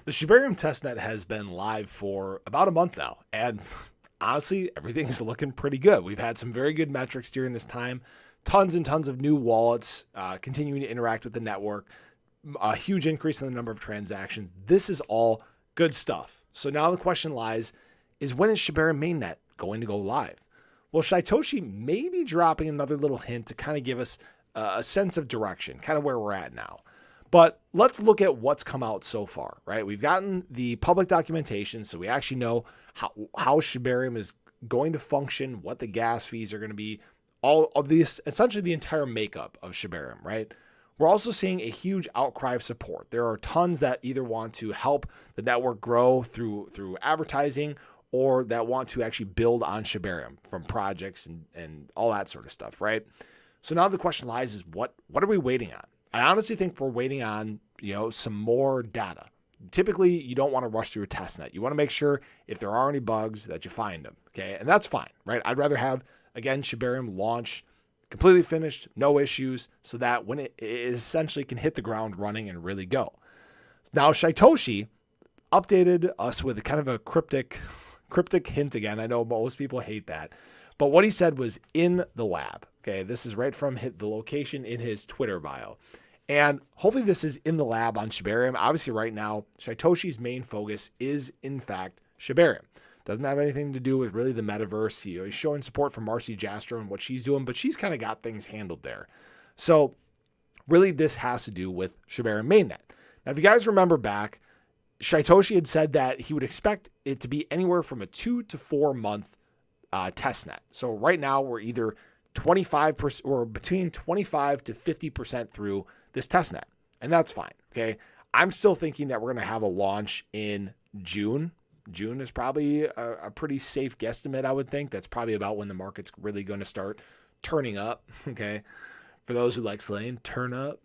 The Shibarium testnet has been live for about a month now, and honestly, everything is looking pretty good. We've had some very good metrics during this time. Tons and tons of new wallets continuing to interact with the network. A huge increase in the number of transactions. This is all good stuff. So now the question lies, is when is Shibarium Mainnet going to go live? Well, Shytoshi may be dropping another little hint to kind of give us a sense of direction, kind of where we're at now. But let's look at what's come out so far, right? We've gotten the public documentation, so we actually know how Shibarium is going to function, what the gas fees are going to be, all of these, essentially the entire makeup of Shibarium, right? We're also seeing a huge outcry of support. There are tons that either want to help the network grow through advertising or that want to actually build on Shibarium from projects and all that sort of stuff, right? So now the question lies is what are we waiting on? I honestly think we're waiting on, some more data. Typically, you don't want to rush through a testnet. You want to make sure if there are any bugs that you find them, okay? And that's fine, right? I'd rather have, again, Shibarium launch completely finished, no issues, so that when it essentially can hit the ground running and really go. Now, Shytoshi updated us with kind of a cryptic hint again. I know most people hate that. But what he said was in the lab. Okay, this is right from the location in his Twitter bio. And hopefully this is in the lab on Shibarium. Obviously right now, Shytoshi's main focus is in fact Shibarium. Doesn't have anything to do with really the metaverse. He's showing support for Marcy Jastro and what she's doing, but she's kind of got things handled there. So really this has to do with Shibarium Mainnet. Now, if you guys remember back, Shytoshi had said that he would expect it to be anywhere from a 2 to 4 month testnet. So right now we're either 25% or between 25 to 50% through this testnet. And that's fine. Okay. I'm still thinking that we're going to have a launch in June. June is probably a pretty safe guesstimate, I would think. That's probably about when the market's really going to start turning up. Okay. For those who like slang, turn up.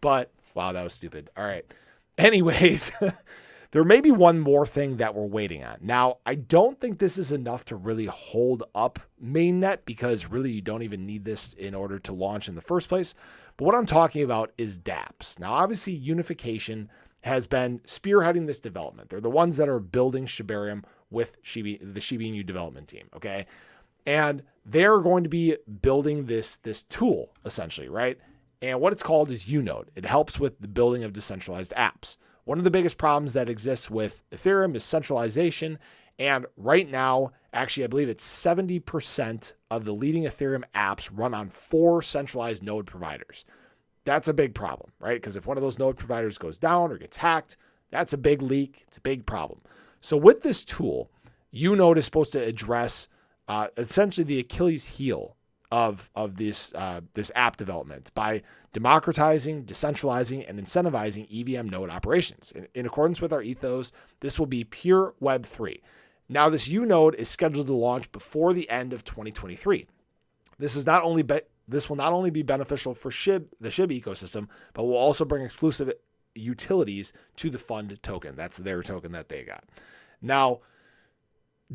But wow, that was stupid. All right. Anyways, there may be one more thing that we're waiting on. Now, I don't think this is enough to really hold up mainnet because really you don't even need this in order to launch in the first place. But what I'm talking about is dApps. Now, obviously, Unification has been spearheading this development. They're the ones that are building Shibarium with the Shiba Inu development team, okay? And they're going to be building this tool, essentially, right? And what it's called is Unode. It helps with the building of decentralized apps. One of the biggest problems that exists with Ethereum is centralization. And right now, actually, I believe it's 70% of the leading Ethereum apps run on 4 centralized node providers. That's a big problem, right? Because if one of those node providers goes down or gets hacked, that's a big leak. It's a big problem. So with this tool, Unode is supposed to address essentially the Achilles heel of this app development by democratizing, decentralizing, and incentivizing EVM node operations. In accordance with our ethos, this will be pure Web3. Now, this Unode is scheduled to launch before the end of 2023. This will not only be beneficial for the SHIB ecosystem, but will also bring exclusive utilities to the fund token. That's their token that they got. Now,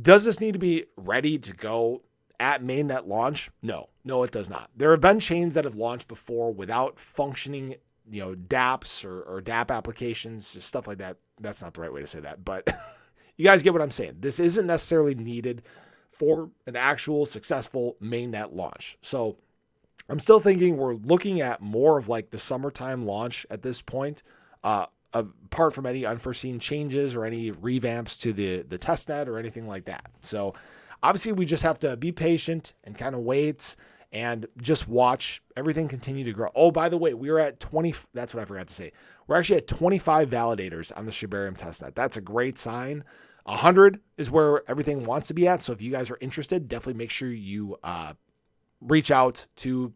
does this need to be ready to go at mainnet launch? No, it does not. There have been chains that have launched before without functioning, dApps or dApp applications, just stuff like that. That's not the right way to say that, but you guys get what I'm saying. This isn't necessarily needed for an actual successful mainnet launch. So I'm still thinking we're looking at more of like the summertime launch at this point, apart from any unforeseen changes or any revamps to the testnet or anything like that. So obviously, we just have to be patient and kind of wait and just watch everything continue to grow. Oh, by the way, we are at 20. That's what I forgot to say. We're actually at 25 validators on the Shibarium testnet. That's a great sign. 100 is where everything wants to be at. So if you guys are interested, definitely make sure you reach out through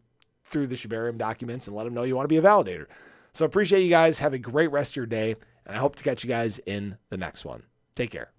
the Shibarium documents and let them know you want to be a validator. So appreciate you guys. Have a great rest of your day. And I hope to catch you guys in the next one. Take care.